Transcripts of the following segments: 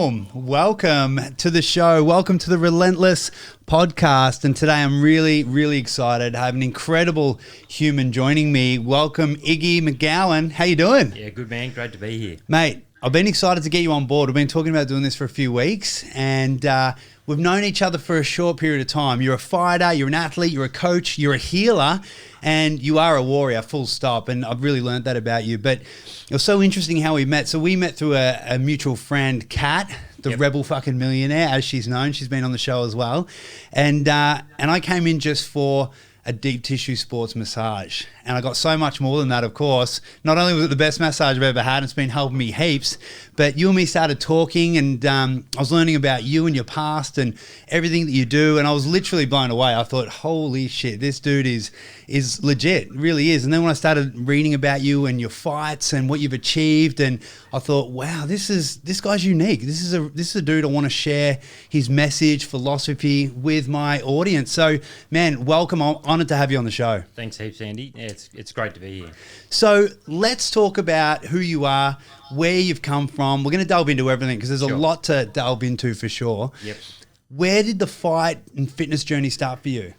Boom. Welcome to the show. Welcome to the Relentless podcast. And today I'm really, really excited. I have an incredible human joining me. Welcome, Iggy Mcgowan. How you doing? Yeah, good man. Great to be here. Mate, I've been excited to get you on board. We've been talking about doing this for a few weeks, and we've known each other for a short period of time. You're a fighter, you're an athlete, you're a coach, you're a healer, and you are a warrior, full stop. And I've really learned that about you. But it was so interesting how we met. So we met through a mutual friend, Kat, the rebel fucking millionaire, as she's known. She's been on the show as well. And I came in just for a deep tissue sports massage. And I got so much more than that, of course. Not only was it the best massage I've ever had, it's been helping me heaps, but you and me started talking, and I was learning about you and your past and everything that you do, and I was literally blown away. I thought, holy shit, this dude is legit, really is. And then when I started reading about you and your fights and what you've achieved, and I thought, wow, this guy's unique. This is a dude I want to share his message, philosophy with my audience. So, man, welcome. I'm honored to have you on the show. Thanks heaps, Andy. Yeah, it's great to be here. So let's talk about who you are, where you've come from. We're going to delve into everything because there's a lot to delve into for sure. Yep. Where did the fight and fitness journey start for you?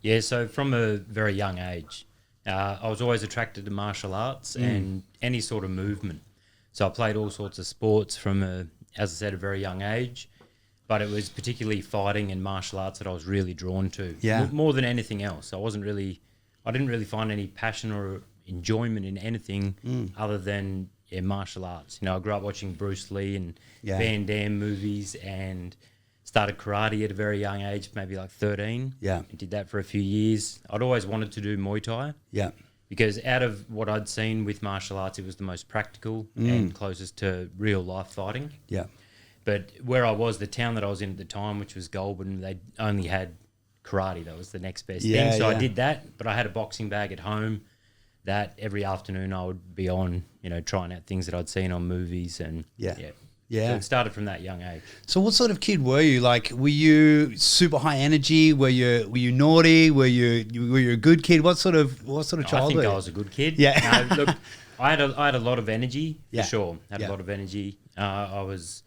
Yeah, so from a very young age, I was always attracted to martial arts and any sort of movement. So I played all sorts of sports from, as I said, a very young age. But it was particularly fighting and martial arts that I was really drawn to. Yeah. More than anything else. I didn't really find any passion or enjoyment in anything other than martial arts. You know, I grew up watching Bruce Lee and Van Damme movies, and started karate at a very young age, maybe like 13. Yeah. I did that for a few years. I'd always wanted to do Muay Thai. Yeah. Because out of what I'd seen with martial arts, it was the most practical and closest to real life fighting. Yeah. But where I was, the town that I was in at the time, which was Goulburn, they only had karate. That was the next best thing. So I did that, but I had a boxing bag at home that every afternoon I would be on, trying out things that I'd seen on movies. And Yeah. So it started from that young age. So what sort of kid were you? Like, were you super high energy? Were you naughty? Were you a good kid? What sort of child I think were you? I was a good kid. Yeah. Look, I had a lot of energy, for Yeah. sure. A lot of energy. I was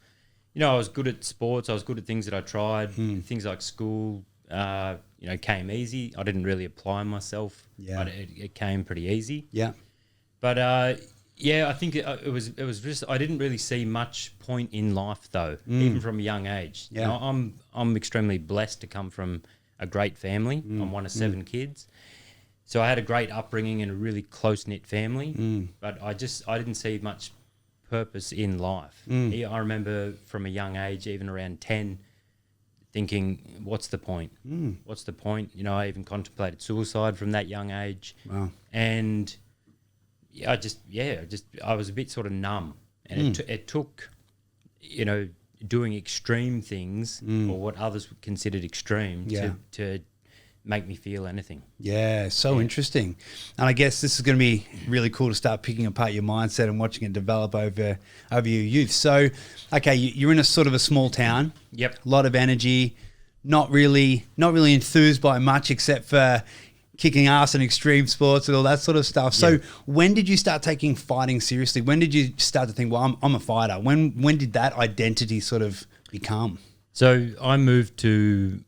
good at sports. I was good at things that I tried. Things like school, came easy. I didn't really apply myself. Yeah. But it came pretty easy. Yeah. But I think it was just, I didn't really see much point in life though, even from a young age. Yeah. I'm extremely blessed to come from a great family. I'm one of 7 kids. So I had a great upbringing and a really close-knit family, but I didn't see much purpose in life. I remember from a young age, even around 10, thinking, what's the point? What's the point? I even contemplated suicide from that young age. Wow. And I was a bit sort of numb, and it took, doing extreme things or what others considered extreme to make me feel anything. Yeah, so interesting. And I guess this is going to be really cool to start picking apart your mindset and watching it develop over your youth. So, okay, you're in a sort of a small town. Yep. A lot of energy, not really enthused by much except for kicking ass in extreme sports and all that sort of stuff. So when did you start taking fighting seriously? When did you start to think, well, I'm a fighter? When did that identity sort of become? So I moved to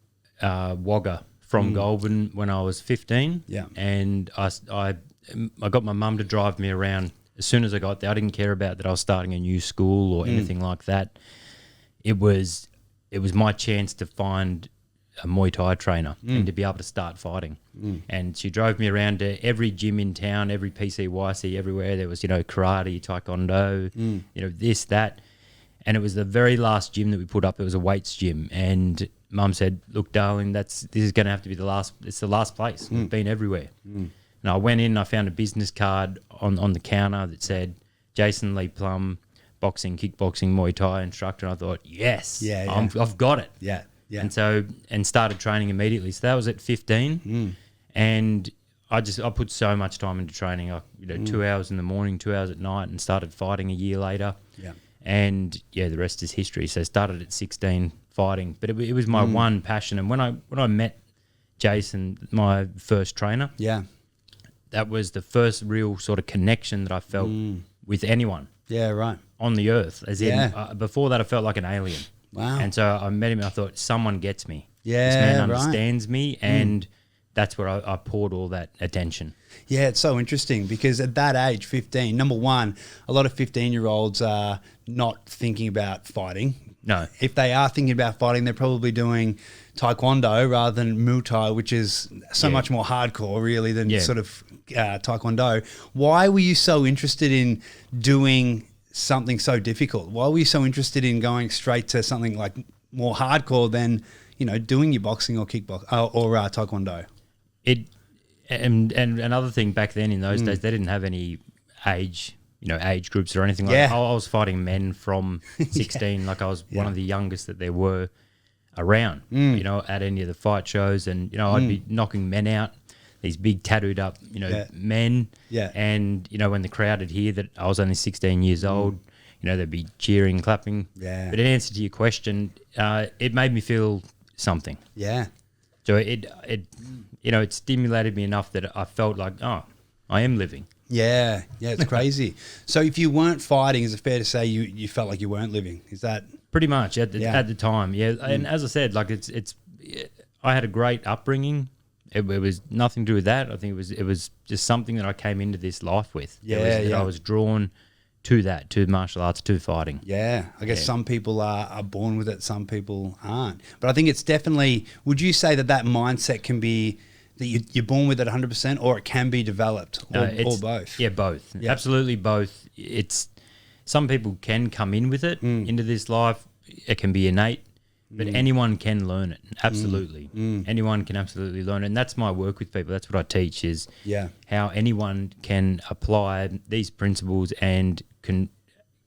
Wagga from Goulburn when I was 15. Yeah. And I got my mum to drive me around. As soon as I got there, I didn't care about that I was starting a new school or anything like that. It was my chance to find a Muay Thai trainer and to be able to start fighting. And she drove me around to every gym in town, every PCYC, everywhere. There was, karate, taekwondo, this, that. And it was the very last gym that we put up. It was a weights gym. And Mum said, look, darling, this is going to have to be the last place. We've been everywhere. And I went in, I found a business card on the counter that said, Jason Lee Plum, boxing, kickboxing, Muay Thai instructor. And I thought, yes, I've got it. Yeah. Yeah. And started training immediately. So that was at 15. And I put so much time into training. 2 hours in the morning, 2 hours at night, and started fighting a year later. Yeah. And the rest is history. So started at 16 fighting, but it was my one passion. And when I met Jason, my first trainer, that was the first real sort of connection that I felt with anyone. Yeah, right. on the earth. As in, before that, I felt like an alien. Wow. And so I met him and I thought, someone gets me. Yeah, this man right. understands me, and that's where I poured all that attention. Yeah, it's so interesting because at that age, 15, number one, a lot of 15-year-olds are not thinking about fighting. No. If they are thinking about fighting, they're probably doing taekwondo rather than Muay Thai, which is so much more hardcore, really, than sort of taekwondo. Why were you so interested in doing something so difficult? Why were you so interested in going straight to something like more hardcore than, you know, doing your boxing or kickbox or taekwondo? And another thing, back then in those days, they didn't have any age groups or anything like that. I was fighting men from 16, like I was one of the youngest that there were around, you know, at any of the fight shows. And, you know, I'd be knocking men out, these big tattooed up, you know, men. Yeah. And, you know, when the crowd would hear that I was only 16 years old, you know, they'd be cheering, clapping. Yeah. But in answer to your question, it made me feel something. Yeah. So it you know, it stimulated me enough that I felt like, oh, I am living. Yeah, it's crazy. So if you weren't fighting, is it fair to say you felt like you weren't living? Is that pretty much at the time? Yeah, and as I said, like it's I had a great upbringing. It was nothing to do with that. I think it was just something that I came into this life with. I was drawn to that, to martial arts, to fighting. Yeah, I guess some people are born with it, some people aren't. But I think it's definitely. Would you say that mindset can be that you're born with it 100%, or it can be developed, or both? Yeah, both. Yeah. Absolutely both. It's some people can come in with it into this life. It can be innate, but anyone can learn it. Absolutely, anyone can absolutely learn it. And that's my work with people. That's what I teach is how anyone can apply these principles and can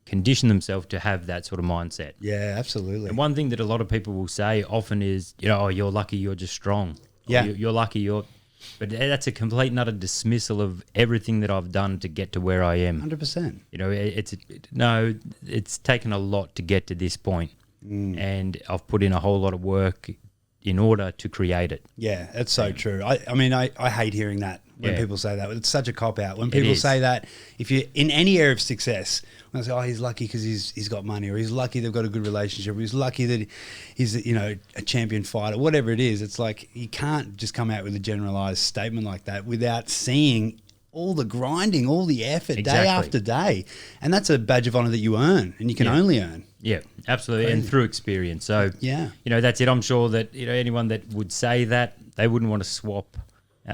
condition themselves to have that sort of mindset. Yeah, absolutely. And one thing that a lot of people will say often is, you know, oh, you're lucky, you're just strong. Yeah, you're lucky. But that's a complete and utter dismissal of everything that I've done to get to where I am. 100%. You know, it's taken a lot to get to this point, and I've put in a whole lot of work in order to create it. Yeah, that's so true. I mean, I hate hearing that when people say that. It's such a cop-out. When people say that, if you're in any area of success, when I say, oh, he's lucky because he's got money, or he's lucky they've got a good relationship, or he's lucky that he's, you know, a champion fighter, whatever it is, it's like you can't just come out with a generalized statement like that without seeing all the grinding, all the effort, day after day. And that's a badge of honor that you earn, and you can only earn. Yeah, absolutely. Crazy. And through experience. So, you know, that's it. I'm sure that, you know, anyone that would say that, they wouldn't want to swap,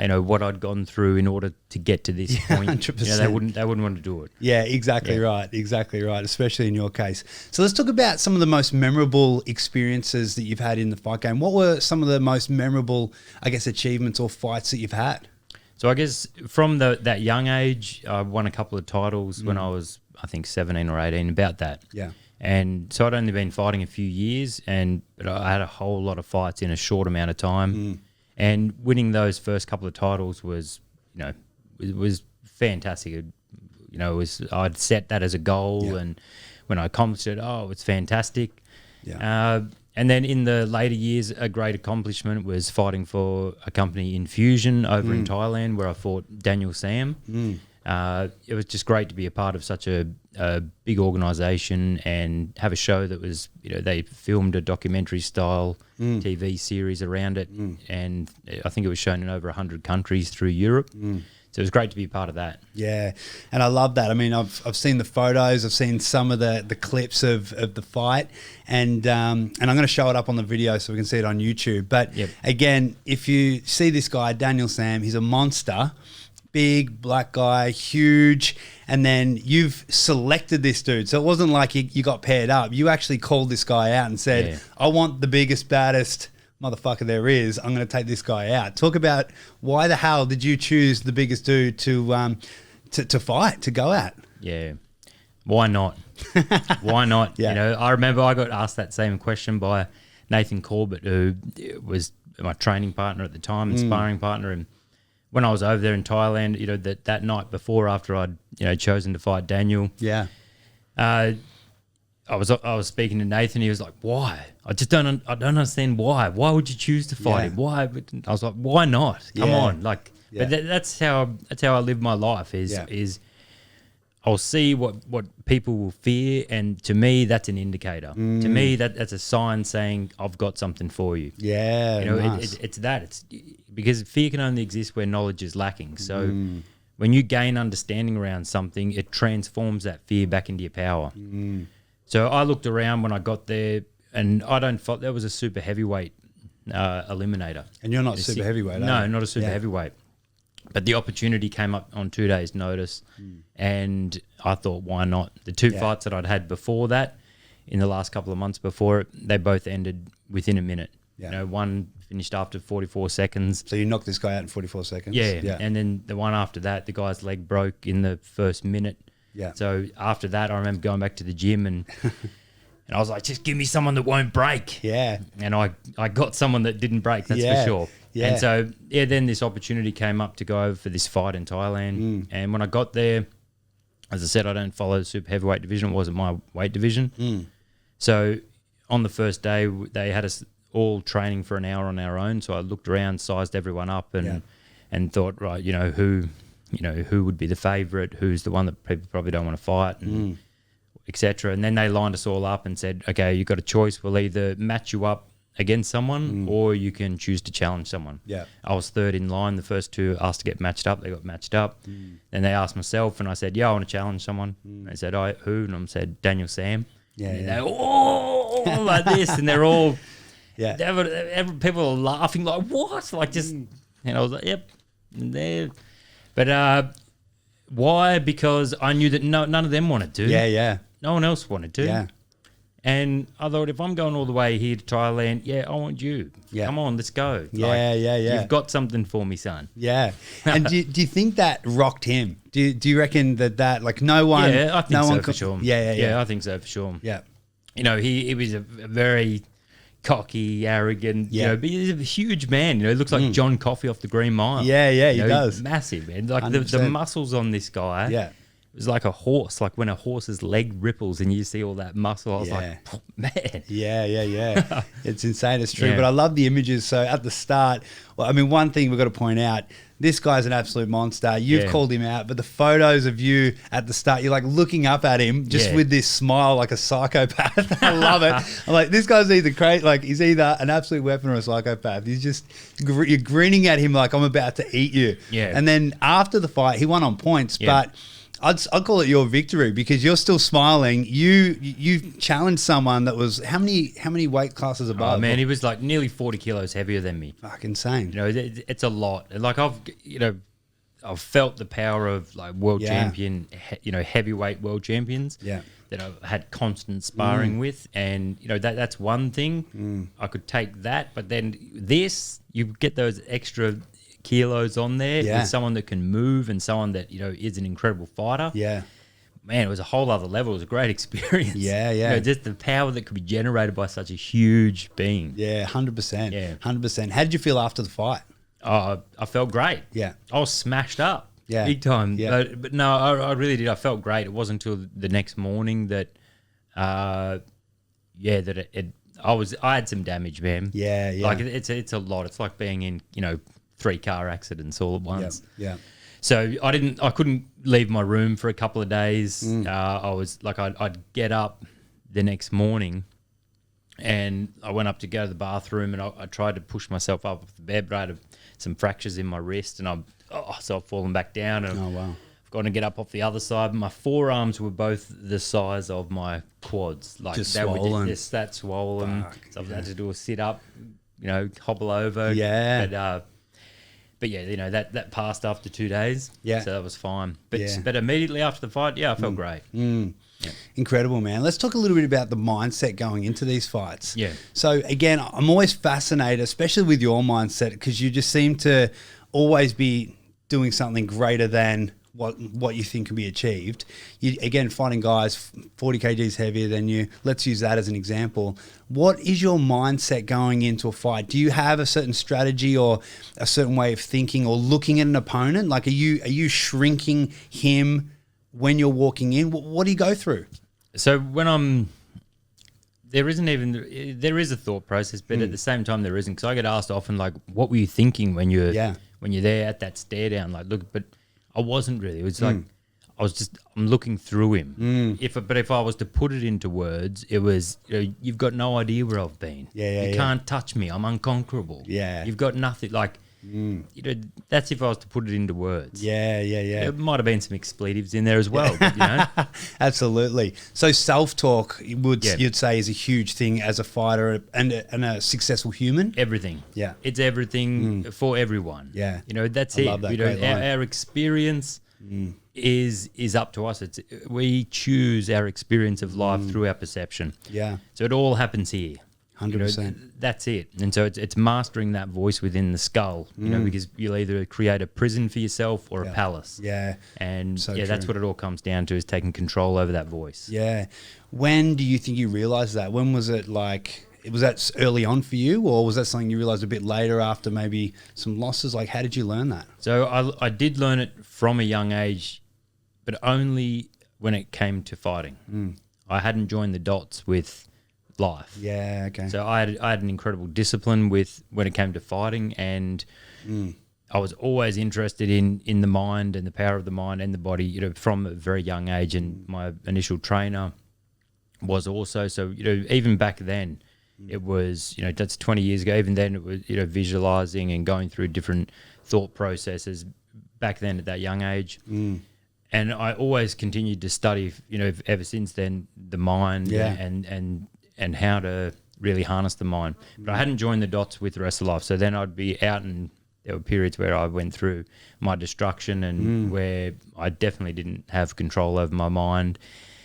you know, what I'd gone through in order to get to this point. 100%. You know, they wouldn't want to do it. Yeah, exactly right. Exactly right, especially in your case. So let's talk about some of the most memorable experiences that you've had in the fight game. What were some of the most memorable, I guess, achievements or fights that you've had? So I guess from that young age, I won a couple of titles when I was, I think, 17 or 18, about that. Yeah. And so I'd only been fighting a few years, but I had a whole lot of fights in a short amount of time. And winning those first couple of titles was, you know, it was fantastic. You know, I'd set that as a goal, and when I accomplished it, it's fantastic. Yeah. And then in the later years, a great accomplishment was fighting for a company, Infusion, over in Thailand, where I fought Daniel Sam. It was just great to be a part of such a big organisation and have a show that was, you know, they filmed a documentary style TV series around it, and I think it was shown in over 100 countries through Europe. So it was great to be a part of that. Yeah, and I love that. I mean, I've seen the photos, I've seen some of the clips of the fight, and I'm going to show it up on the video so we can see it on YouTube. But again, if you see this guy, Daniel Sam, he's a monster. Big black guy, huge, and then you've selected this dude. So it wasn't like you got paired up. You actually called this guy out and said, I want the biggest, baddest motherfucker there is. I'm going to take this guy out. Talk about why the hell did you choose the biggest dude to fight, to go at? Yeah. Why not? Why not? You know, I remember I got asked that same question by Nathan Corbett, who was my training partner at the time and sparring partner, and when I was over there in Thailand, you know, that night before, after I'd, you know, chosen to fight Daniel, I was speaking to Nathan. He was like, "Why? I don't understand why. Why would you choose to fight him? Why?" I was like, "Why not? Come on!" Like, but that's how I live my life. Is I'll see what people will fear, and to me, that's an indicator. To me, that's a sign saying I've got something for you. Yeah, You know, nice. it's that. It's because fear can only exist where knowledge is lacking. So when you gain understanding around something, it transforms that fear back into your power. So I looked around when I got there, and there was a super heavyweight eliminator. And you're not super heavyweight, No, are you? not a super heavyweight. But the opportunity came up on 2 days' notice, and I thought, why not? The two fights that I'd had before that, in the last couple of months before it, they both ended within a minute. Yeah. You know, one finished after 44 seconds. So you knocked this guy out in 44 seconds? Yeah. And then the one after that, the guy's leg broke in the first minute. Yeah. So after that, I remember going back to the gym and I was like, just give me someone that won't break. Yeah. And I got someone that didn't break, that's for sure. Yeah. And so, then this opportunity came up to go over for this fight in Thailand. And when I got there, as I said, I don't follow the super heavyweight division. It wasn't my weight division. So on the first day, they had us all training for an hour on our own. So I looked around, sized everyone up and thought, right, who would be the favourite, who's the one that people probably don't want to fight, and etc. And then they lined us all up and said, okay, you've got a choice. We'll either match you up against someone or you can choose to challenge someone. Yeah. I was third in line. The first two asked to get matched up. They got matched up. Then they asked myself and I said, I want to challenge someone. They said, who? And I said, Daniel Sam. Yeah. And they like this. And they're all, people are laughing like, what? Like just, and I was like, yep. And there. But why? Because I knew that none of them wanted to. Yeah. No one else wanted to. Yeah. And I thought, if I'm going all the way here to Thailand, I want you. Yeah. Come on, let's go. Yeah. You've got something for me, son. Yeah. And do you think that rocked him? Do you reckon that like no one? Yeah, I think no so one for sure. Yeah. I think so for sure. Yeah. He was a very cocky, arrogant, but he's a huge man. He looks like John Coffey off the Green Mile. Yeah, he does. Massive, man. Like the muscles on this guy. Yeah. It was like a horse, like when a horse's leg ripples and you see all that muscle. I was like, oh, man. Yeah. It's insane. It's true. Yeah. But I love the images. So at the start, one thing we've got to point out, this guy's an absolute monster. You've called him out, but the photos of you at the start, you're like looking up at him just with this smile like a psychopath. I love it. I'm like, this guy's either great, like he's either an absolute weapon or a psychopath. He's just, you're grinning at him like I'm about to eat you. Yeah. And then after the fight, he won on points, but I'd call it your victory because you're still smiling. You challenged someone that was how many weight classes above? Oh man, he was like nearly 40 kilos heavier than me. Fuck insane. It's a lot. Like I've felt the power of like world champion, heavyweight world champions. Yeah. That I've had constant sparring with, and that's one thing. I could take that, but then this, you get those extra kilos on there with someone that can move and someone that is an incredible fighter. Yeah, man, it was a whole other level. It was a great experience. Yeah. Just the power that could be generated by such a huge being. Yeah, 100%. Yeah, 100%. How did you feel after the fight? I felt great. Yeah, I was smashed up. Yeah, big time. Yeah. But no, I really did. I felt great. It wasn't until the next morning that, I had some damage, man. Yeah. Like it's a lot. It's like being in 3 car accidents all at once. Yeah. So I couldn't leave my room for a couple of days. I was like, I'd get up the next morning and I went up to go to the bathroom and I tried to push myself up off the bed, but I had some fractures in my wrist and so I've fallen back down. And Oh, wow. I've got to get up off the other side. My forearms were both the size of my quads. Like Just they swollen. were just that swollen. Fuck, So I've had to do a sit up, hobble over. Yeah. But that passed after 2 days. Yeah. So that was fine. But Yeah. but immediately after the fight, I felt great. Incredible, man. Let's talk a little bit about the mindset going into these fights. Yeah. So again, I'm always fascinated, especially with your mindset, because you just seem to always be doing something greater than what you think can be achieved. You, again, fighting guys 40 kgs heavier than you. Let's use that as an example. What is your mindset going into a fight? Do you have a certain strategy or a certain way of thinking or looking at an opponent? Like, are you shrinking him when you're walking in? What do you go through? So when there is a thought process, but at the same time there isn't, because I get asked often, like, what were you thinking when you're there at that stare down? Like, look, but I wasn't really. It was like I'm looking through him. But if I was to put it into words, it was, you've got no idea where I've been. You can't touch me. I'm unconquerable. Yeah. You've got nothing like. That's if I was to put it into words. Yeah. There might have been some expletives in there as well, but, Absolutely. So self-talk, you'd say, is a huge thing as a fighter and a successful human? Everything. Yeah. It's everything for everyone. Yeah. That's I it. love that. Our experience is up to us. We choose our experience of life through our perception. Yeah. So it all happens here. 100%. That's it. And so it's mastering that voice within the skull, because you'll either create a prison for yourself or a palace. Yeah. And So that's true. what it all comes down to, is taking control over that voice. Yeah. When do you think you realized that? When was it was that early on for you, or was that something you realized a bit later after maybe some losses? Like, how did you learn that? So I did learn it from a young age, but only when it came to fighting. I hadn't joined the dots with life. Yeah, okay. So I had an incredible discipline when it came to fighting, and I was always interested in the mind and the power of the mind and the body, from a very young age. And my initial trainer was also, so, even back then, it was, that's 20 years ago. Even then, it was, visualizing and going through different thought processes back then at that young age. And I always continued to study, ever since then, the mind and how to really harness the mind. But I hadn't joined the dots with the rest of life. So then I'd be out, and there were periods where I went through my destruction and where I definitely didn't have control over my mind.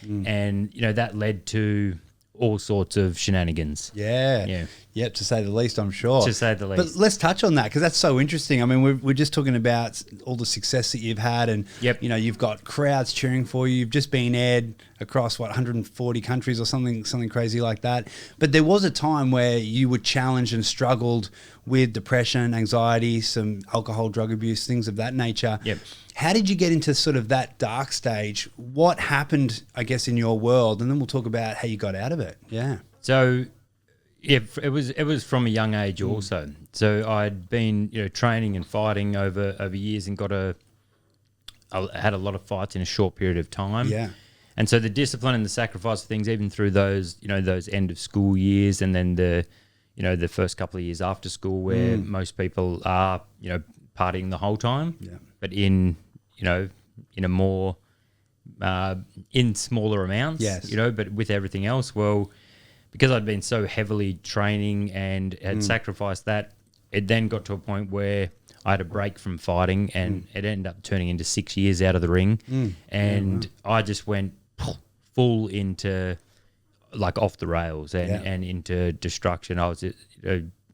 And, that led to all sorts of shenanigans. Yeah. Yep, to say the least, I'm sure. To say the least. But let's touch on that, because that's so interesting. I mean, we're just talking about all the success that you've had, and you've got crowds cheering for you. You've just been aired across 140 countries or something crazy like that. But there was a time where you were challenged and struggled with depression, anxiety, some alcohol, drug abuse, things of that nature. Yep. How did you get into sort of that dark stage? What happened, I guess, in your world? And then we'll talk about how you got out of it. Yeah. So it was from a young age also. So I'd been, training and fighting over years, and I had a lot of fights in a short period of time. Yeah. And so the discipline and the sacrifice of things, even through those, those end of school years, and then the first couple of years after school, where most people are, partying the whole time. Yeah. But in a more, in smaller amounts. Yes. But with everything else, well, because I'd been so heavily training and had sacrificed that, it then got to a point where I had a break from fighting, and it ended up turning into 6 years out of the ring. And I just went full into, like, off the rails and into destruction. I was,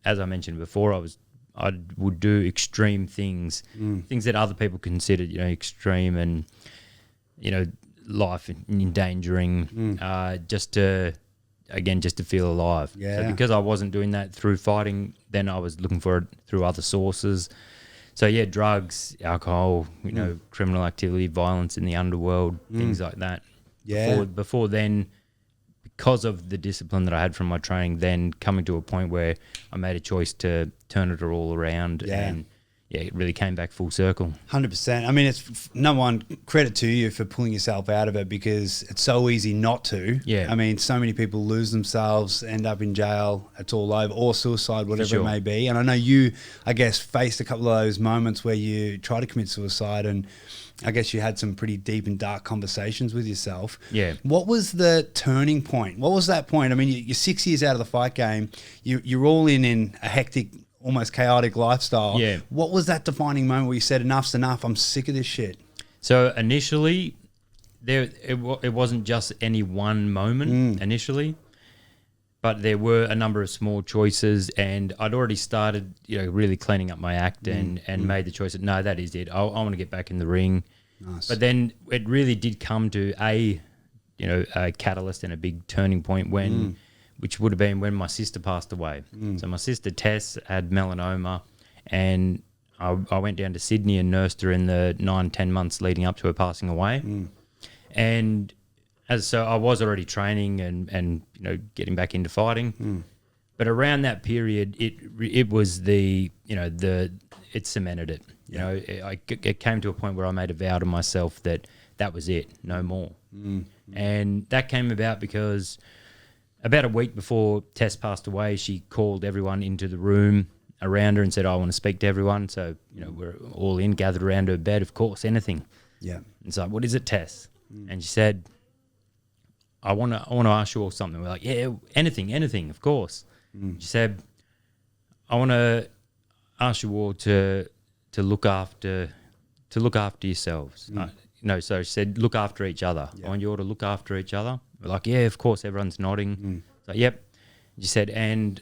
as I mentioned before, I would do extreme things, things that other people considered, extreme, and, life endangering, just to feel alive. Yeah. So because I wasn't doing that through fighting, then I was looking for it through other sources. So yeah, drugs, alcohol, criminal activity, violence in the underworld, things like that. Yeah. Before then, because of the discipline that I had from my training, then coming to a point where I made a choice to turn it all around, and it really came back full circle. 100%. I mean, it's no one credit to you for pulling yourself out of it, because it's so easy not to. Yeah. I mean, so many people lose themselves, end up in jail, it's all over, or suicide, whatever it may be. And I know you, I guess, faced a couple of those moments where you tried to commit suicide, and I guess you had some pretty deep and dark conversations with yourself. Yeah. What was the turning point? What was that point? I mean, you're 6 years out of the fight game. You're all in a hectic, almost chaotic lifestyle. Yeah. What was that defining moment where you said, enough's enough, I'm sick of this shit? So initially, it wasn't just any one moment initially, but there were a number of small choices, and I'd already started, really cleaning up my act and made the choice that, no, that is it. I want to get back in the ring. Nice. But then it really did come to a catalyst and a big turning point which would have been when my sister passed away. So my sister Tess had melanoma, and I went down to Sydney and nursed her in the 9-10 months leading up to her passing away. And so I was already training and getting back into fighting. But around that period, it was it cemented it. You know, it came to a point where I made a vow to myself that was it, no more. And that came about because about a week before Tess passed away, she called everyone into the room around her and said, I want to speak to everyone. So, you know, we're all in, gathered around her bed, of course, anything. Yeah. And so, what is it, Tess? And she said, I want to ask you all something. We're like, yeah, anything, of course. She said, I want to ask you all to look after yourselves. So she said, look after each other. I want you all to look after each other. We're like, yeah, of course. Everyone's nodding. So, yep. She said, and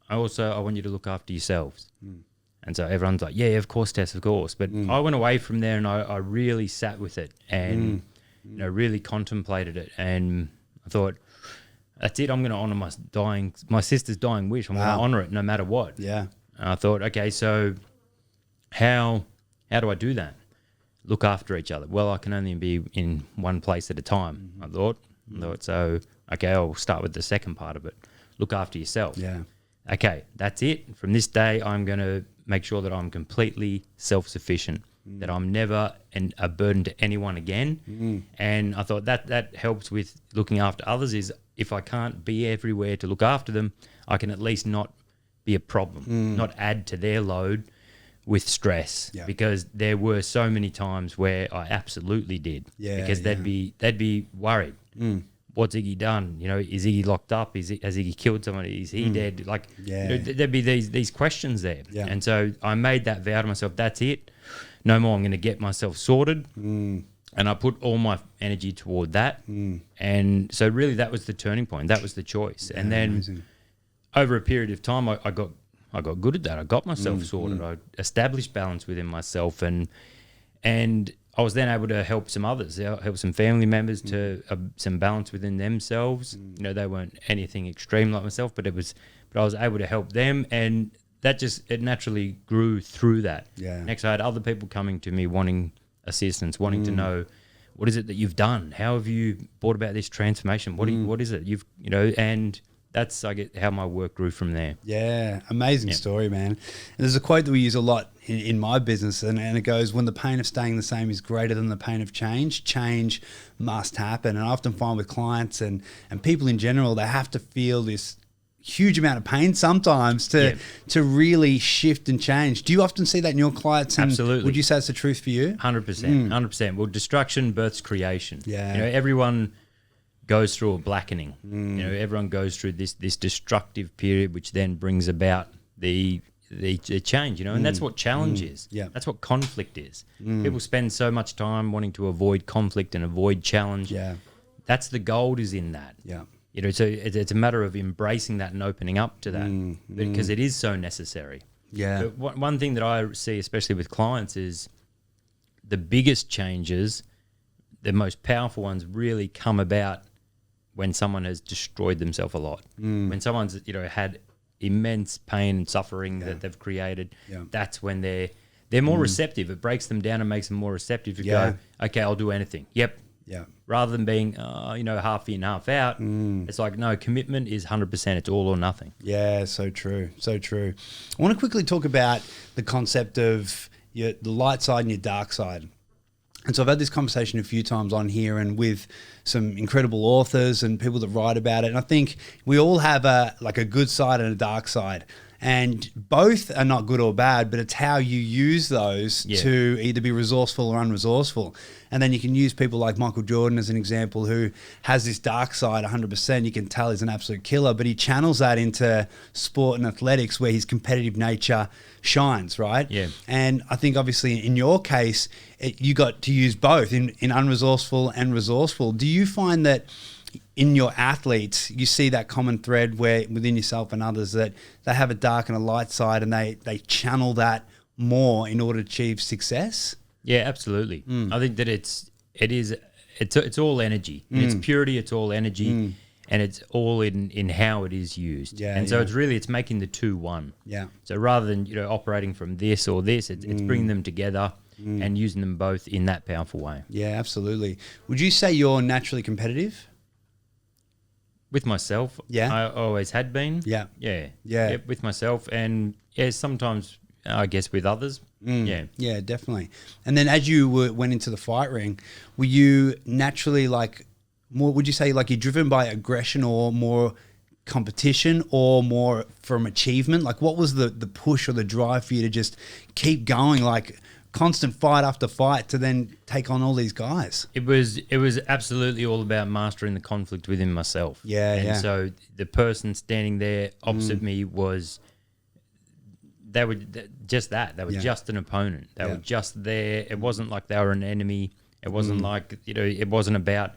I want you to look after yourselves. And so everyone's like, yeah, of course, Tess, of course. But I went away from there and I really sat with it and you know, really contemplated it. And I thought, that's it. I'm going to honour my sister's dying wish. I'm going to honour it no matter what. Yeah. And I thought, okay, so how do I do that? Look after each other. Well, I can only be in one place at a time, I thought. So, okay, I'll start with the second part of it. Look after yourself. Yeah. Okay, that's it. From this day, I'm going to make sure that I'm completely self-sufficient, that I'm never a burden to anyone again. And I thought that helps with looking after others is if I can't be everywhere to look after them, I can at least not be a problem, not add to their load with stress, because there were so many times where I absolutely did, because they'd be worried. What's Iggy done? You know, is Iggy locked up? Has Iggy killed someone? Is he dead? Like, you know, there'd be these questions there. And so I made that vow to myself, that's it. No more. I'm going to get myself sorted. And I put all my energy toward that. And so really that was the turning point. That was the choice. And then over a period of time, I got good at that. I got myself sorted. I established balance within myself, and I was then able to help some others, help some family members to some balance within themselves. You know, they weren't anything extreme like myself, but I was able to help them, and that it naturally grew through that. Next, I had other people coming to me wanting assistance, wanting to know, what is it that you've done? How have you brought about this transformation? What is it and that's how my work grew from there. Yeah, amazing story, man. And there's a quote that we use a lot in my business, and it goes, when the pain of staying the same is greater than the pain of change, change must happen. And I often find with clients and people in general, they have to feel this huge amount of pain sometimes to really shift and change. Do you often see that in your clients? And absolutely. Would you say it's the truth for you? 100%. 100%. Well, destruction births creation. Yeah. You know, everyone goes through a blackening. You know, everyone goes through this destructive period, which then brings about the change. You know, and that's what challenge is. Yeah, that's what conflict is. People spend so much time wanting to avoid conflict and avoid challenge. Yeah, that's the gold is in that. Yeah, you know, so it's a matter of embracing that and opening up to that because it is so necessary. Yeah, but one thing that I see, especially with clients, is the biggest changes, the most powerful ones, really come about when someone has destroyed themselves a lot, when someone's, you know, had immense pain and suffering that they've created, that's when they're more receptive. It breaks them down and makes them more receptive to go, okay, I'll do anything. Yep. Yeah. Rather than being, you know, half in, half out, it's like, no, commitment is 100%. It's all or nothing. Yeah, so true. So true. I want to quickly talk about the concept of the light side and your dark side. And so I've had this conversation a few times on here and with some incredible authors and people that write about it. And I think we all have a good side and a dark side. And both are not good or bad, but it's how you use those to either be resourceful or unresourceful. And then you can use people like Michael Jordan as an example, who has this dark side 100%. You can tell he's an absolute killer, but he channels that into sport and athletics where his competitive nature shines, right? Yeah. And I think obviously in your case, you got to use both in unresourceful and resourceful. Do you find that in your athletes, you see that common thread where within yourself and others that they have a dark and a light side and they channel that more in order to achieve success? Yeah, absolutely. I think that it's all energy. In its purity, it's all energy, and it's all in how it is used. Yeah, and so it's making the two one. Yeah. So rather than, you know, operating from this or this, it's bringing them together and using them both in that powerful way. Yeah, absolutely. Would you say you're naturally competitive? With myself, I always had been. Yeah. With myself, and sometimes I guess with others. Yeah. Yeah, definitely. And then as you went into the fight ring, were you naturally like more, would you say like you're driven by aggression or more competition or more from achievement? Like what was the push or the drive for you to just keep going, like constant fight after fight to then take on all these guys? It was absolutely all about mastering the conflict within myself. Yeah, and yeah. so the person standing there opposite me was, they were just that. They were just an opponent. They were just there. It wasn't like they were an enemy. It wasn't like, it wasn't about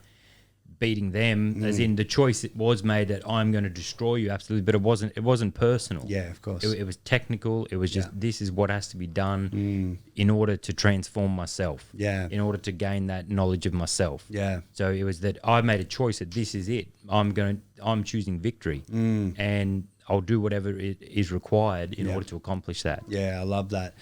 beating them, as in the choice it was made that I'm going to destroy you, absolutely, but it wasn't personal. Yeah, of course. It was technical. It was just, this is what has to be done in order to transform myself. Yeah. In order to gain that knowledge of myself. Yeah. So it was that I made a choice that this is it. I'm choosing victory, and I'll do whatever it is required in order to accomplish that. Yeah, I love that.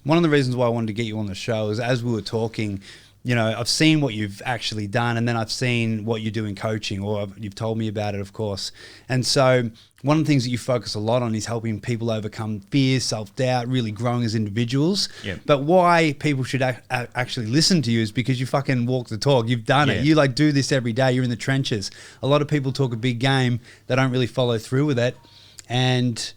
One of the reasons why I wanted to get you on the show is, as we were talking, you know, I've seen what you've actually done, and then I've seen what you do in coaching, or you've told me about it, of course. And so one of the things that you focus a lot on is helping people overcome fear, self-doubt, really growing as individuals. Yep. But why people should actually listen to you is because you fucking walk the talk. You've done it. Yeah. You like do this every day. You're in the trenches. A lot of people talk a big game. They don't really follow through with it. And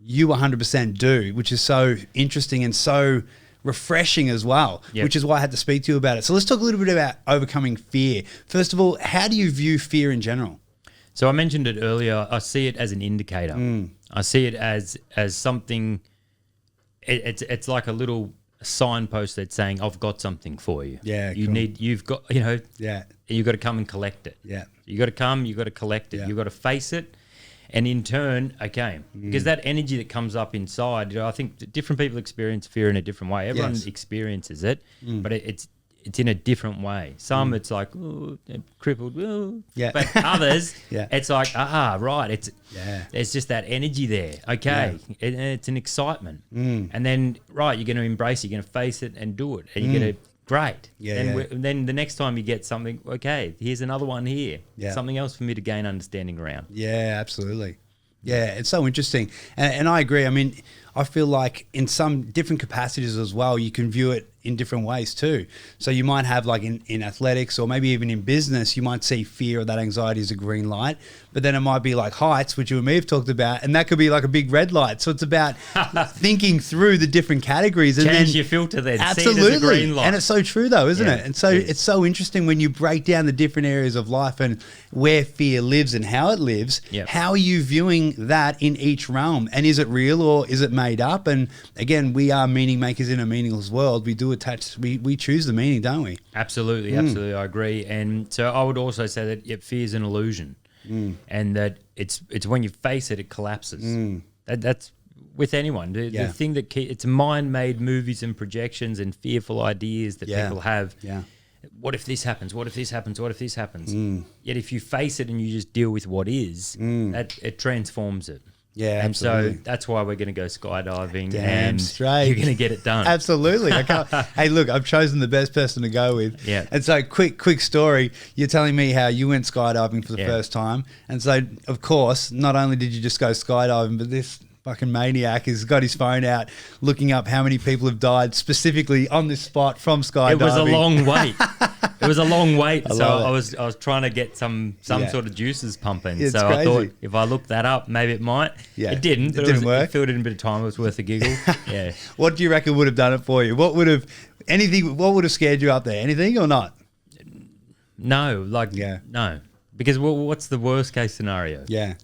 you 100% do, which is so interesting and so refreshing as well, which is why I had to speak to you about it. So let's talk a little bit about overcoming fear. First of all, how do you view fear in general? So I mentioned it earlier. I see it as an indicator. I see it as something. It's like a little signpost that's saying, "I've got something for you." Yeah, you've got, Yeah, you've got to come and collect it. yeah, You got to come. You got to collect it. Yeah. You got to face it. And in turn, okay, because that energy that comes up inside, I think different people experience fear in a different way. Everyone experiences it, but it's in a different way. Some it's like, oh, crippled, oh. Yeah. But others, Yeah. it's like, right, it's just that energy there. Okay, it's an excitement, and then right, you're going to embrace it, you're going to face it and do it, and you're going to. Great. Then the next time you get something, okay, here's another one here. Yeah. Something else for me to gain understanding around. Yeah, absolutely. Yeah, it's so interesting. And I agree. I mean, I feel like in some different capacities as well, you can view it in different ways too. So you might have like in athletics or maybe even in business, you might see fear or that anxiety as a green light, but then it might be like heights, which you and me have talked about, and that could be like a big red light. So it's about thinking through the different categories. And Change then, your filter then. absolutely. See it as a green light. And it's so true though, isn't it? And so it is. it's so interesting when you break down the different areas of life and where fear lives and how it lives. Yep. How are you viewing that in each realm? And is it real or is it made up? And again, we are meaning makers in a meaningless world. We do attach, we choose the meaning, don't we? Absolutely, absolutely. I agree. And so I would also say that fear is an illusion, and that it's when you face it, it collapses. That's with anyone. The thing that it's mind-made movies and projections and fearful ideas that people have. Yeah. What if this happens? What if this happens? What if this happens? Yet if you face it and you just deal with what is, that it transforms it. Yeah, and absolutely. so that's why we're going to go skydiving. Damn and straight. You're going to get it done. Absolutely. I can't, hey, look, I've chosen the best person to go with. Yeah. And so quick story. You're telling me how you went skydiving for the first time. And so, of course, not only did you just go skydiving, but this fucking maniac has got his phone out looking up how many people have died specifically on this spot from skydiving. It was a long wait. It was a long wait. I was trying to get some sort of juices pumping. It's so crazy. I thought if I looked that up, maybe it might. Yeah. It didn't. But It didn't work. It filled in a bit of time. It was worth a giggle. Yeah. What do you reckon would have done it for you? What would have scared you up there? Anything or not? No, no. Because what's the worst case scenario? Yeah.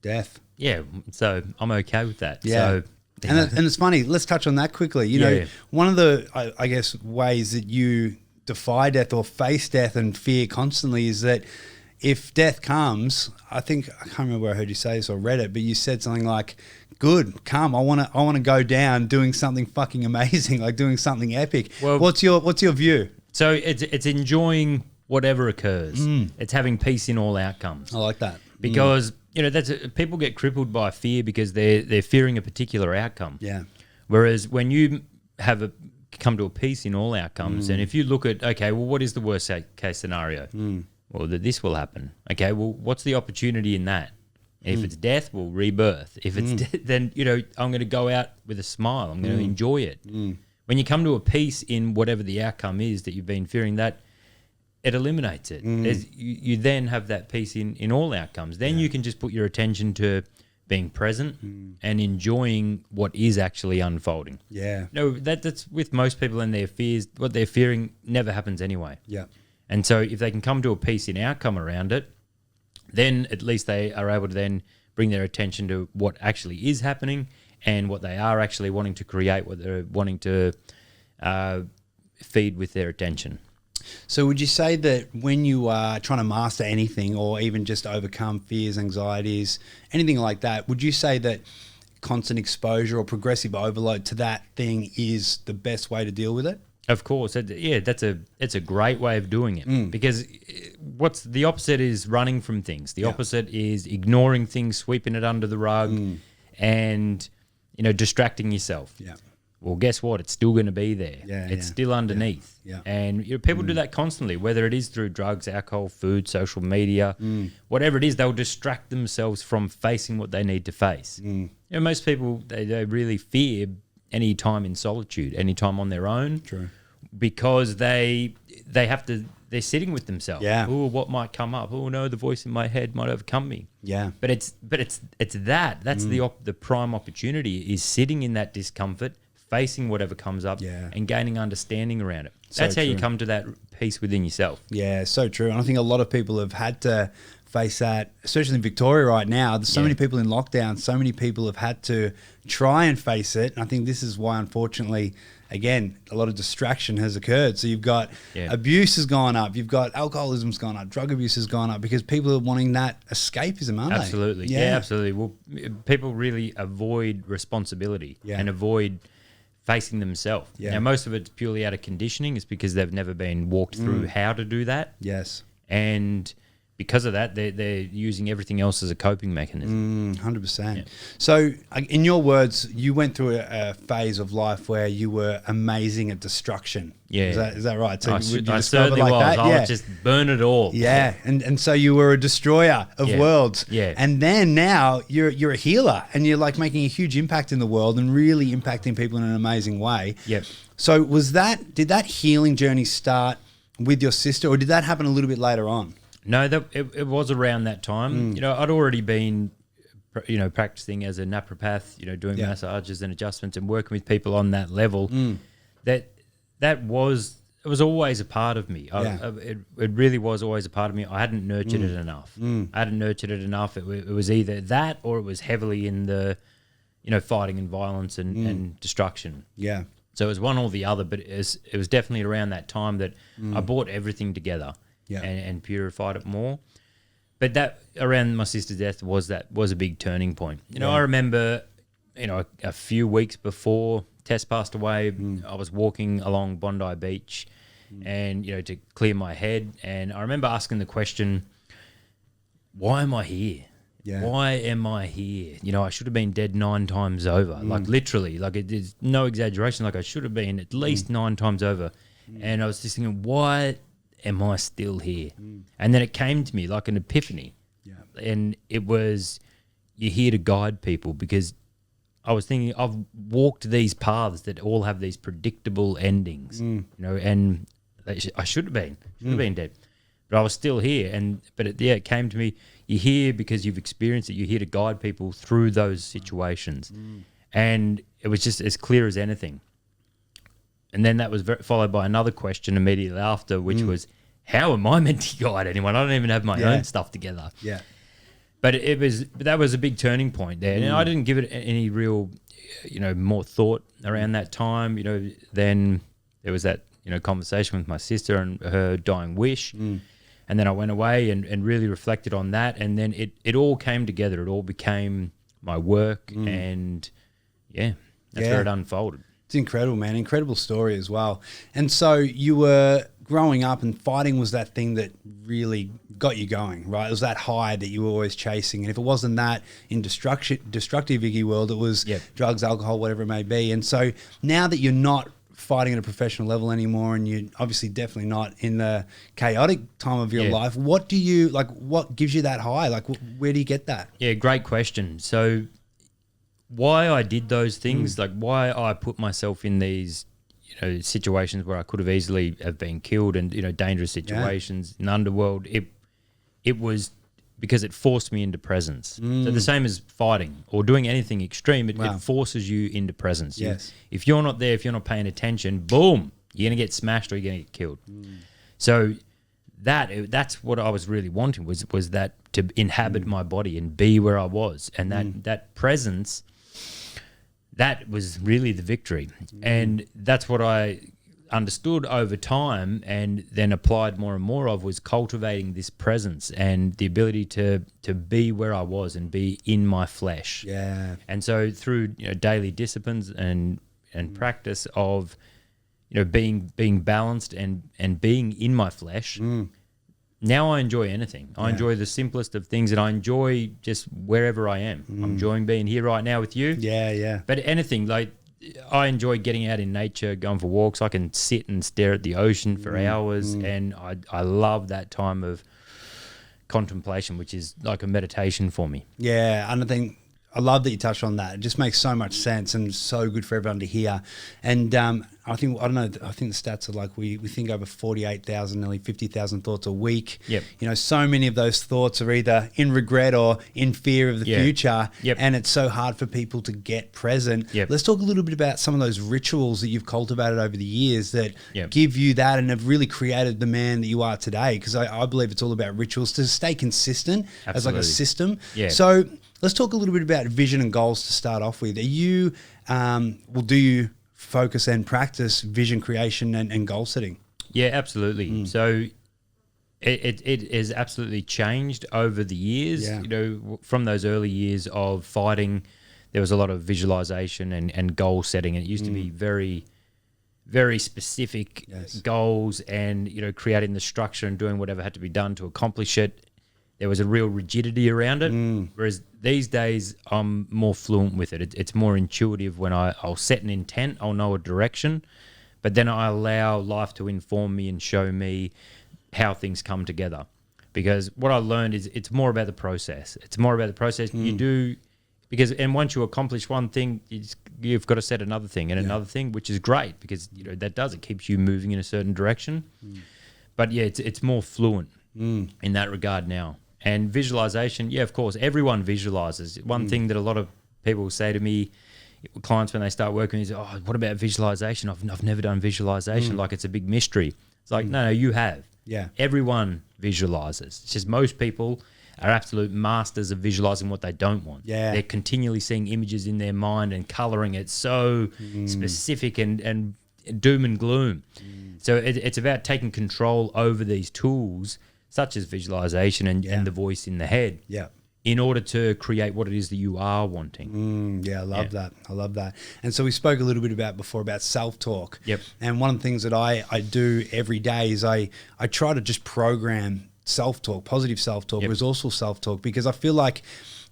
Death. Yeah. So I'm okay with that. Yeah. So, and it's funny. Let's touch on that quickly. You know, one of the, I guess, ways that you defy death or face death and fear constantly is that if death comes, I can't remember where I heard you say this or read it, but you said something like, good, come, I want to go down doing something fucking amazing, like doing something epic. Well, what's your view? So it's enjoying whatever occurs. It's having peace in all outcomes. I like that. Because people get crippled by fear because they're fearing a particular outcome. Yeah. Whereas when you come to a peace in all outcomes, and if you look at, okay, well, what is the worst case scenario? Well, that this will happen. Okay, well, what's the opportunity in that? And if it's death, well, rebirth. If it's then, I'm going to go out with a smile. I'm going to enjoy it. When you come to a peace in whatever the outcome is that you've been fearing, that it eliminates it. You then have that peace in all outcomes. Then you can just put your attention to being present and enjoying what is actually unfolding. Yeah. No, that's with most people and their fears. What they're fearing never happens anyway. Yeah. And so if they can come to a peace in outcome around it, then at least they are able to then bring their attention to what actually is happening and what they are actually wanting to create, what they're wanting to feed with their attention. So would you say that when you are trying to master anything or even just overcome fears, anxieties, anything like that, would you say that constant exposure or progressive overload to that thing is the best way to deal with it? Of course. It's a great way of doing it because what's the opposite is running from things. The opposite is ignoring things, sweeping it under the rug and, distracting yourself. Yeah. Well, guess what? It's still going to be there. It's still underneath. Yeah. And people do that constantly, whether it is through drugs, alcohol, food, social media, whatever it is, they'll distract themselves from facing what they need to face. Most people, they really fear any time in solitude, any time on their own. True. Because they're sitting with themselves. Yeah. Oh, what might come up? Oh no, the voice in my head might overcome me. Yeah. But it's that's the prime opportunity is sitting in that discomfort, facing whatever comes up and gaining understanding around it. That's how you come to that peace within yourself. Yeah, so true. And I think a lot of people have had to face that, especially in Victoria right now. There's so many people in lockdown. So many people have had to try and face it. And I think this is why, unfortunately, again, a lot of distraction has occurred. So you've got abuse has gone up. You've got alcoholism's gone up. Drug abuse has gone up because people are wanting that escapism, aren't Absolutely. they? Yeah, absolutely. Well, people really avoid responsibility and avoid facing themselves. Yeah. Now, most of it's purely out of conditioning. It's because they've never been walked through how to do that. Yes. And because of that, they're using everything else as a coping mechanism. 100%. Yeah. So, in your words, you went through a phase of life where you were amazing at destruction. Yeah. Is that right? So I would you certainly it like was. that? I would just burn it all. Yeah. And so you were a destroyer of worlds. Yeah. And then now you're a healer and you're like making a huge impact in the world and really impacting people in an amazing way. Yep. So did that healing journey start with your sister or did that happen a little bit later on? No, it was around that time. I'd already been, practicing as a naturopath, doing massages and adjustments and working with people on that level. It was always a part of me. It really was always a part of me. I hadn't nurtured it enough. I hadn't nurtured it enough. It was either that or it was heavily in the, fighting and violence and destruction. Yeah. So it was one or the other, but it was definitely around that time that I brought everything together. Yeah. And purified it more. But that around my sister's death was a big turning point. I remember, a few weeks before Tess passed away, I was walking along Bondi Beach and, to clear my head. And I remember asking the question, why am I here? Yeah. Why am I here? I should have been dead 9 times over. Like literally, like it is no exaggeration. Like I should have been at least 9 times over. And I was just thinking, why am I still here? And then it came to me like an epiphany. Yeah. And it was, you're here to guide people because I was thinking I've walked these paths that all have these predictable endings, and I should have been dead, but I was still here. But it came to me, you're here because you've experienced it. You're here to guide people through those situations. And it was just as clear as anything. And then that was followed by another question immediately after, which was, how am I meant to guide anyone? I don't even have my own stuff together. Yeah. But that was a big turning point there. And I didn't give it any real, more thought around that time. Then there was that, conversation with my sister and her dying wish. And then I went away and really reflected on that. And then it all came together. It all became my work. And that's where it unfolded. It's incredible, man. Incredible story as well. And so you were growing up and fighting was that thing that really got you going, right? It was that high that you were always chasing. And if it wasn't that in destructive Iggy world, it was drugs, alcohol, whatever it may be. And so now that you're not fighting at a professional level anymore, and you're obviously definitely not in the chaotic time of your life. What do you like? What gives you that high? Like, where do you get that? Yeah, great question. So why I did those things, like why I put myself in these, situations where I could have easily have been killed and, dangerous situations in the underworld, it was because it forced me into presence. So the same as fighting or doing anything extreme, it forces you into presence. Yes. If you're not there, if you're not paying attention, boom, you're going to get smashed or you're going to get killed. So that's what I was really wanting was that to inhabit my body and be where I was. And that presence, that was really the victory. And that's what I understood over time and then applied more and more of, was cultivating this presence and the ability to be where I was and be in my flesh. Yeah. And so through daily disciplines and practice of being balanced and being in my flesh, now I enjoy anything. I enjoy the simplest of things, and I enjoy just wherever I am. I'm enjoying being here right now with you. Yeah. But anything, like I enjoy getting out in nature, going for walks. I can sit and stare at the ocean for hours, and I love that time of contemplation, which is like a meditation for me. Yeah, and I love that you touched on that. It just makes so much sense and so good for everyone to hear. And I think the stats are like we think over 48,000, nearly 50,000 thoughts a week. Yep. So many of those thoughts are either in regret or in fear of the future. Yep. And it's so hard for people to get present. Yep. Let's talk a little bit about some of those rituals that you've cultivated over the years that Yep. give you that and have really created the man that you are today. Because I believe it's all about rituals to stay consistent as like a Absolutely. system. Yeah. So let's talk a little bit about vision and goals to start off with. Are you, do you focus and practice vision creation and goal setting? Yeah, absolutely. So it has absolutely changed over the years. Yeah. From those early years of fighting, there was a lot of visualization and goal setting. And it used to be very, very specific goals and, creating the structure and doing whatever had to be done to accomplish it. There was a real rigidity around it, whereas these days I'm more fluent with it. It's more intuitive. When I'll set an intent, I'll know a direction, but then I allow life to inform me and show me how things come together. Because what I learned is it's more about the process. It's more about the process you do, and once you accomplish one thing, you've got to set another thing and another thing, which is great because it keeps you moving in a certain direction. But yeah, it's more fluent in that regard now. And visualization, yeah, of course, everyone visualizes. One thing that a lot of people say to me, clients when they start working, is, "Oh, what about visualization? I've never done visualization. Like it's a big mystery." It's like, no, you have. Yeah. Everyone visualizes. It's just most people are absolute masters of visualizing what they don't want. Yeah. They're continually seeing images in their mind and coloring it so specific and doom and gloom. So it's about taking control over these tools such as visualization and the voice in the head, in order to create what it is that you are wanting. I love that. I love that. And so we spoke a little bit before about self-talk. Yep. And one of the things that I do every day is I try to just program self-talk, positive self-talk, resourceful self-talk, because I feel like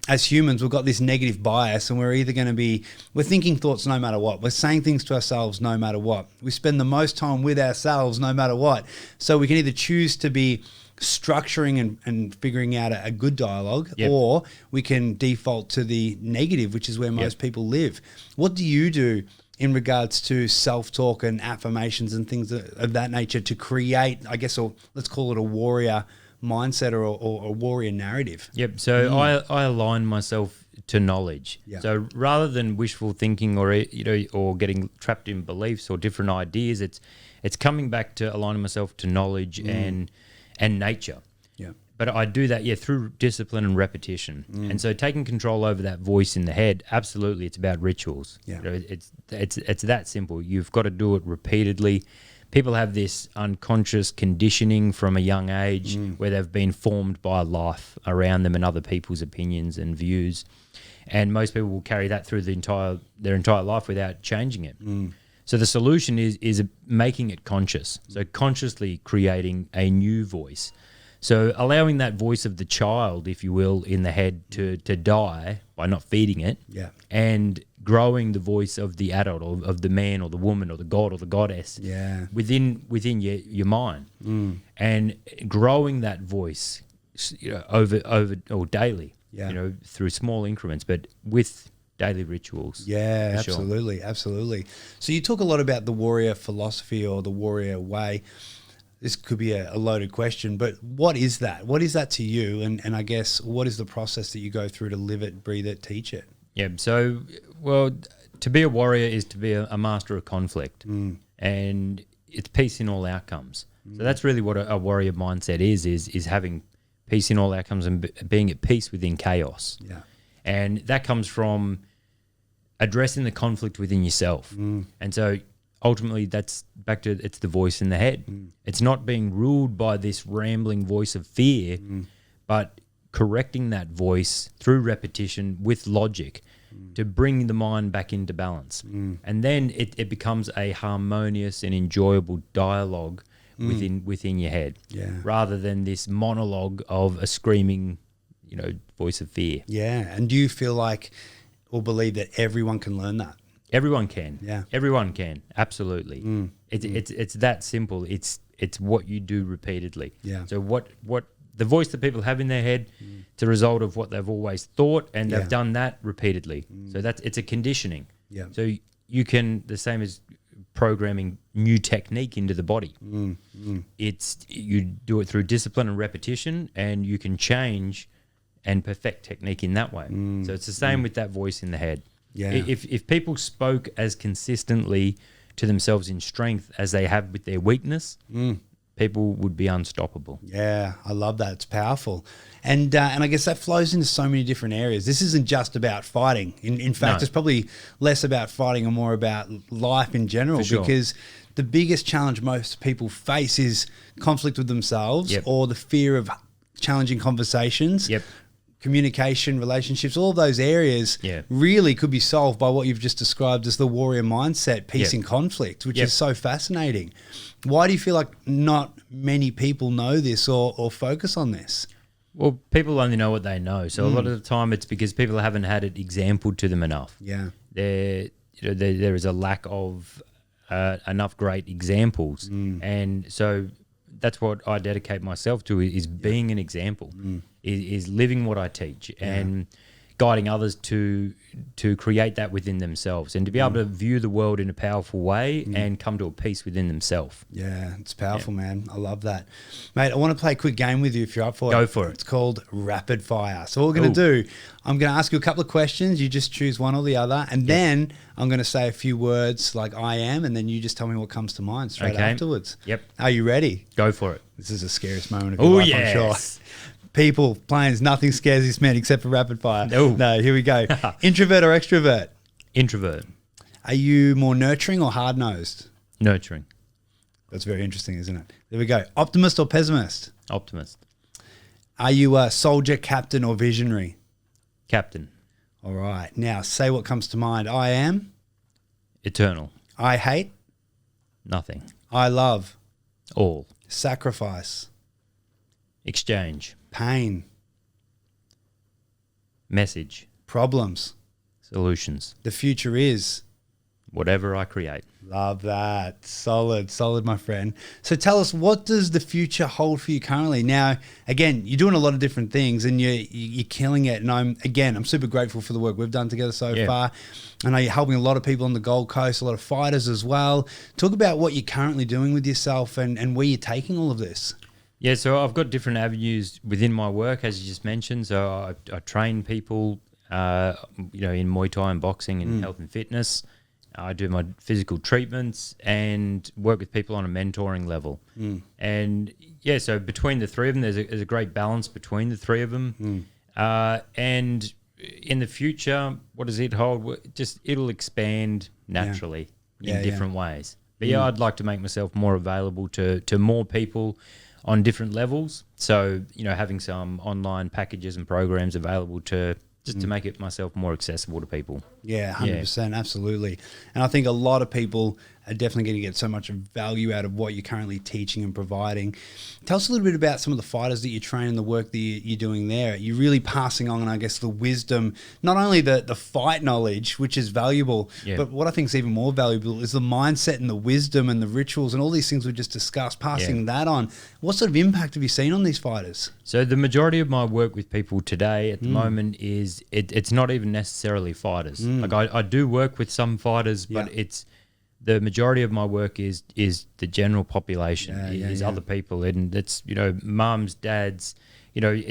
as humans, we've got this negative bias, and we're either going to we're thinking thoughts no matter what. We're saying things to ourselves no matter what. We spend the most time with ourselves no matter what. So we can either choose to be structuring and figuring out a good dialogue, or we can default to the negative, which is where most people live. What do you do in regards to self-talk and affirmations and things of that nature to create, I guess, or let's call it a warrior mindset or a warrior narrative? Yep. So I align myself to knowledge. Yeah. So rather than wishful thinking or getting trapped in beliefs or different ideas, it's coming back to aligning myself to knowledge and nature. Yeah. But I do that, through discipline and repetition. And so taking control over that voice in the head, absolutely, it's about rituals. Yeah. It's that simple. You've got to do it repeatedly. People have this unconscious conditioning from a young age where they've been formed by life around them and other people's opinions and views. And most people will carry that through their entire life without changing it. So the solution is making it conscious. So consciously creating a new voice. So allowing that voice of the child, if you will, in the head to die by not feeding it, and growing the voice of the adult or of the man or the woman or the god or the goddess within your mind, and growing that voice, over or daily, through small increments, but with daily rituals. Yeah, for sure. absolutely. So you talk a lot about the warrior philosophy or the warrior way. This could be a loaded question, but what is that? What is that to you? And I guess, what is the process that you go through to live it, breathe it, teach it? Yeah. So, well, to be a warrior is to be a master of conflict, and it's peace in all outcomes. So that's really what a warrior mindset is having peace in all outcomes and being at peace within chaos. Yeah. And that comes from addressing the conflict within yourself. And so ultimately that's back to, it's the voice in the head. It's not being ruled by this rambling voice of fear, but correcting that voice through repetition with logic to bring the mind back into balance. And then it becomes a harmonious and enjoyable dialogue within your head, rather than this monologue of a screaming, voice of fear. Yeah. And do you feel like or believe that everyone can learn that? Everyone can. Yeah. Everyone can. Absolutely. It's that simple. It's what you do repeatedly. Yeah. So what the voice that people have in their head, it's a result of what they've always thought, and they've done that repeatedly. So it's a conditioning. Yeah. So you can, the same as programming new technique into the body. It's, you do it through discipline and repetition, and you can change and perfect technique in that way. So it's the same with that voice in the head. Yeah. If people spoke as consistently to themselves in strength as they have with their weakness, people would be unstoppable. Yeah, I love that. It's powerful. And I guess that flows into so many different areas. This isn't just about fighting. In fact, it's probably less about fighting and more about life in general, because the biggest challenge most people face is conflict with themselves or the fear of challenging conversations. Communication, relationships, all of those areas really could be solved by what you've just described as the warrior mindset, peace in conflict, which is so fascinating. Why do you feel like not many people know this or focus on this? Well, people only know what they know. So a lot of the time it's because people haven't had it exampled to them enough. Yeah. There is a lack of enough great examples. And so that's what I dedicate myself to, is being an example, is living what I teach and guiding others to create that within themselves, and to be able to view the world in a powerful way and come to a peace within themselves. Yeah, it's powerful, man. I love that. Mate, I want to play a quick game with you if you're up for it. Go for it. It's called Rapid Fire. So what we're going to do, I'm going to ask you a couple of questions. You just choose one or the other. And then I'm going to say a few words like I am, and then you just tell me what comes to mind straight afterwards. Yep. Are you ready? Go for it. This is the scariest moment of your life, I'm sure. People, planes, nothing scares this man except for rapid fire. No, here we go. Introvert or extrovert? Introvert. Are you more nurturing or hard-nosed? Nurturing. That's very interesting, isn't it? There we go. Optimist or pessimist? Optimist. Are you a soldier, captain, or visionary? Captain. All right. Now, say what comes to mind. I am? Eternal. I hate? Nothing. I love? All. Sacrifice? Exchange. Pain? Message. Problems? Solutions. The future is? Whatever I create. Love that. Solid, my friend. So tell us, what does the future hold for you currently? Now, again, you're doing a lot of different things and you're killing it. And I'm super grateful for the work we've done together so far. I know you're helping a lot of people on the Gold Coast, a lot of fighters as well. Talk about what you're currently doing with yourself and where you're taking all of this. Yeah, so I've got different avenues within my work, as you just mentioned. So I train people, in Muay Thai and boxing and health and fitness. I do my physical treatments and work with people on a mentoring level. And yeah, so between the three of them, there's a great balance between the three of them. And in the future, what does it hold? It'll expand naturally in different ways. But I'd like to make myself more available to more people on different levels. So, having some online packages and programs available to make it myself more accessible to people. Yeah, 100%, absolutely. And I think a lot of people are definitely going to get so much value out of what you're currently teaching and providing. Tell us a little bit about some of the fighters that you train and the work that you're doing there. You're really passing on, I guess, the wisdom, not only the fight knowledge, which is valuable, but what I think is even more valuable is the mindset and the wisdom and the rituals and all these things we just discussed, passing that on. What sort of impact have you seen on these fighters? So the majority of my work with people today at the moment is it's not even necessarily fighters. Like I do work with some fighters, but it's the majority of my work is the general population, is other people, and it's, you know, mums, dads, you know,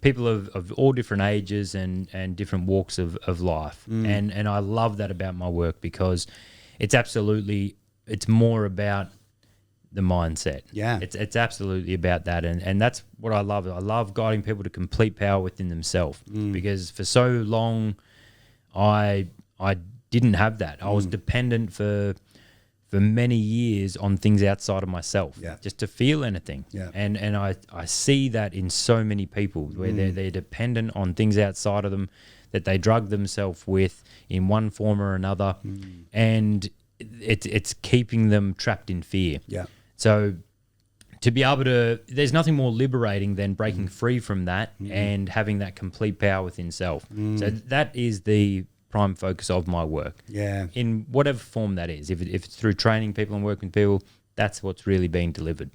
people of all different ages and different walks of life, and I love that about my work because it's more about the mindset. It's absolutely about that, and that's what I love. I love guiding people to complete power within themselves, because for so long I didn't have that. I was dependent for many years on things outside of myself, just to feel anything. And I see that in so many people where they're dependent on things outside of them that they drug themselves with in one form or another, and it's keeping them trapped in fear. So to be able to, there's nothing more liberating than breaking free from that and having that complete power within self. So that is the prime focus of my work. In whatever form that is. If it's through training people and working with people, that's what's really being delivered.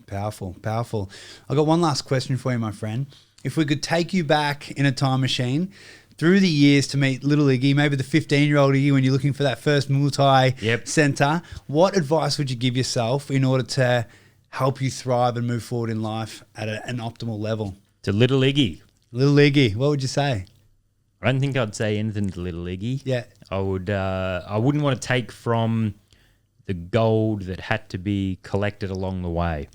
Powerful. I've got one last question for you, my friend. If we could take you back in a time machine through the years to meet little Iggy, maybe the 15-year-old Iggy when you're looking for that first Muay Thai center, what advice would you give yourself in order to help you thrive and move forward in life at an optimal level? To little Iggy. Little Iggy, what would you say? I don't think I'd say anything to little Iggy. I wouldn't want to take from the gold that had to be collected along the way.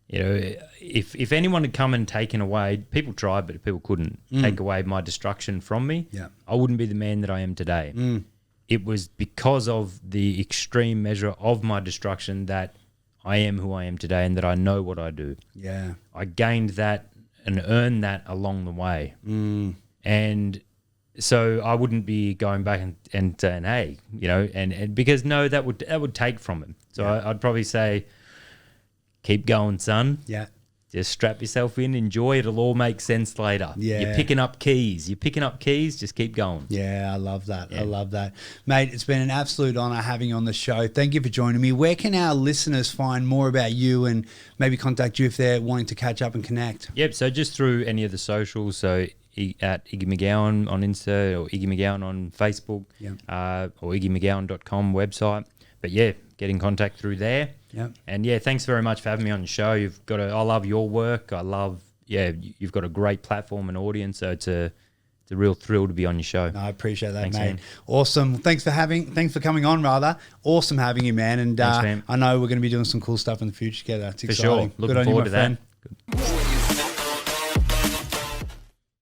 You know, if anyone had come and taken away, people tried, but people couldn't take away my destruction from me, I wouldn't be the man that I am today. It was because of the extreme measure of my destruction that I am who I am today and that I know what I do. I gained that and earned that along the way. And so I wouldn't be going back and saying, hey, you know, and because that would take from him. So I'd probably say, keep going, son. Just strap yourself in, enjoy it. It'll all make sense later. You're picking up keys. Just keep going. I love that. I love that. Mate, it's been an absolute honor having you on the show. Thank you for joining me. Where can our listeners find more about you and maybe contact you if they're wanting to catch up and connect? So just through any of the socials. So at Iggy Mcgowan on Insta or Iggy Mcgowan on Facebook or iggymcgowan.com website. But get in contact through there. And thanks very much for having me on the show. I love your work. I love, you've got a great platform and audience. So it's a real thrill to be on your show. No, I appreciate that, thanks, mate. Man. Awesome. Thanks for coming on, rather. Awesome having you, man. And thanks, I know we're going to be doing some cool stuff in the future together. It's exciting. For sure. Looking forward to that. Good.